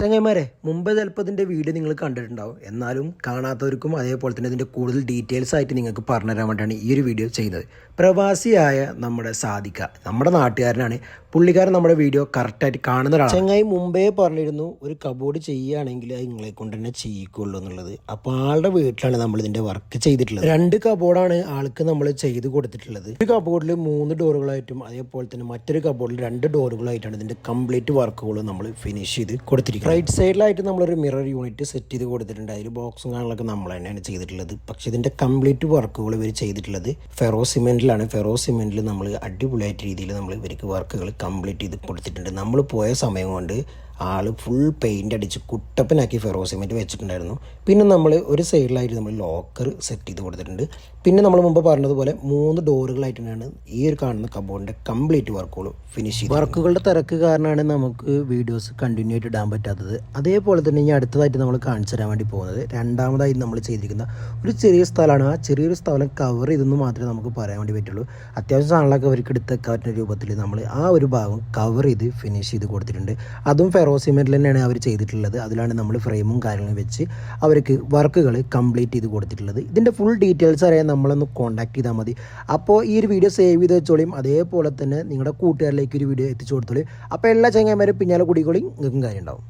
ചങ്ങായിമാരെ മുമ്പ് ചിലപ്പോൾ ഇതിൻ്റെ വീഡിയോ നിങ്ങൾ കണ്ടിട്ടുണ്ടാവും. എന്നാലും കാണാത്തവർക്കും അതേപോലെ തന്നെ ഇതിൻ്റെ കൂടുതൽ ഡീറ്റെയിൽസ് ആയിട്ട് നിങ്ങൾക്ക് പറഞ്ഞുതരാൻ വേണ്ടിയാണ് ഈ ഒരു വീഡിയോ ചെയ്യുന്നത്. പ്രവാസിയായ നമ്മുടെ സാദിക്ക നമ്മുടെ നാട്ടുകാരനാണ്. പുള്ളിക്കാരൻ നമ്മുടെ വീഡിയോ കറക്റ്റായിട്ട് കാണുന്ന ഒരാളാണ്. ചങ്ങായി മുമ്പേ പറഞ്ഞിരുന്നു ഒരു കബോർഡ് ചെയ്യുകയാണെങ്കിൽ അത് നിങ്ങളെ കൊണ്ട് തന്നെ ചെയ്യിക്കുള്ളൂ എന്നുള്ളത്. അപ്പോൾ ആളുടെ വീട്ടിലാണ് നമ്മൾ ഇതിൻ്റെ വർക്ക് ചെയ്തിട്ടുള്ളത്. 2 കബോർഡാണ് ആൾക്ക് നമ്മൾ ചെയ്ത് കൊടുത്തിട്ടുള്ളത്. ഒരു കബോർഡിൽ 3 ഡോറുകളായിട്ടും അതേപോലെ തന്നെ മറ്റൊരു കബോർഡിൽ 2 ഡോറുകളായിട്ടാണ് ഇതിൻ്റെ കംപ്ലീറ്റ് വർക്കുകൾ നമ്മൾ ഫിനിഷ് ചെയ്ത് കൊടുത്തിരിക്കുന്നത്. റൈറ്റ് സൈഡിലായിട്ട് നമ്മളൊരു മിറർ യൂണിറ്റ് സെറ്റ് ചെയ്ത് കൊടുത്തിട്ടുണ്ട്. അതിൽ ബോക്സും കാര്യങ്ങളൊക്കെ നമ്മൾ തന്നെയാണ് ചെയ്തിട്ടുള്ളത്. പക്ഷേ ഇതിൻ്റെ കംപ്ലീറ്റ് വർക്കുകൾ ഇവർ ചെയ്തിട്ടുള്ളത് ഫെറോ സിമെൻറ്റിലാണ്. ഫെറോ സിമെൻറ്റിൽ നമ്മൾ അടിപൊളിയായിട്ട് രീതിയിൽ നമ്മൾ ഇവർക്ക് വർക്കുകൾ കംപ്ലീറ്റ് ചെയ്ത് കൊടുത്തിട്ടുണ്ട്. നമ്മൾ പോയ സമയം കൊണ്ട് ആൾ ഫുൾ പെയിൻ്റ് അടിച്ച് കുട്ടപ്പനാക്കി ഫെറോ സിമെൻറ്റ് വെച്ചിട്ടുണ്ടായിരുന്നു. പിന്നെ നമ്മൾ ഒരു സൈഡിലായിട്ട് നമ്മൾ ലോക്കർ സെറ്റ് ചെയ്ത് കൊടുത്തിട്ടുണ്ട്. പിന്നെ നമ്മൾ മുമ്പ് പറഞ്ഞതുപോലെ 3 ഡോറുകളായിട്ടാണ് ഈ ഒരു കാണുന്ന കബോർഡിൻ്റെ കംപ്ലീറ്റ് വർക്കുകൾ ഫിനിഷ് ചെയ്ത്. വർക്കുകളുടെ തിരക്ക് കാരണമാണ് നമുക്ക് വീഡിയോസ് കണ്ടിന്യൂ ആയിട്ട് ഇടാൻ പറ്റാത്തത്. അതേപോലെ തന്നെ ഇനി അടുത്തതായിട്ട് നമ്മൾ കാണിച്ചു തരാൻ വേണ്ടി പോകുന്നത് രണ്ടാമതായി നമ്മൾ ചെയ്തിരിക്കുന്ന ഒരു ചെറിയ സ്ഥലമാണ്. ആ ചെറിയൊരു സ്ഥലം കവർ ചെയ്തെന്ന് മാത്രമേ നമുക്ക് പറയാൻ വേണ്ടി പറ്റുള്ളൂ. അത്യാവശ്യം സാധനങ്ങളൊക്കെ അവർക്ക് എടുത്തേക്കാൻ പറ്റുന്ന രൂപത്തിൽ നമ്മൾ ആ ഒരു ഭാഗം കവർ ചെയ്ത് ഫിനിഷ് ചെയ്ത് കൊടുത്തിട്ടുണ്ട്. അതും ഫെറോ സിമെൻറ്റിൽ തന്നെയാണ് അവർ ചെയ്തിട്ടുള്ളത്. അതിലാണ് നമ്മൾ ഫ്രെയിമും കാര്യങ്ങളും വെച്ച് അവർക്ക് വർക്കുകൾ കംപ്ലീറ്റ് ചെയ്ത് കൊടുത്തിട്ടുള്ളത്. ഇതിൻ്റെ ഫുൾ ഡീറ്റെയിൽസ് അറിയാൻ നമ്മളൊന്ന് കോൺടാക്ട് ചെയ്താൽ മതി. അപ്പോൾ ഈ ഒരു വീഡിയോ സേവ് ചെയ്ത് വെച്ചോളിയും അതേപോലെ തന്നെ നിങ്ങളുടെ കൂട്ടുകാരിലേക്ക് ഒരു വീഡിയോ എത്തിച്ചു കൊടുത്തോളൂ. അപ്പോൾ എല്ലാ ചങ്ങായിമാരും പിന്നാലെ കൂടിക്കോളിയും നിങ്ങൾക്കും കാര്യം ഉണ്ടാവും.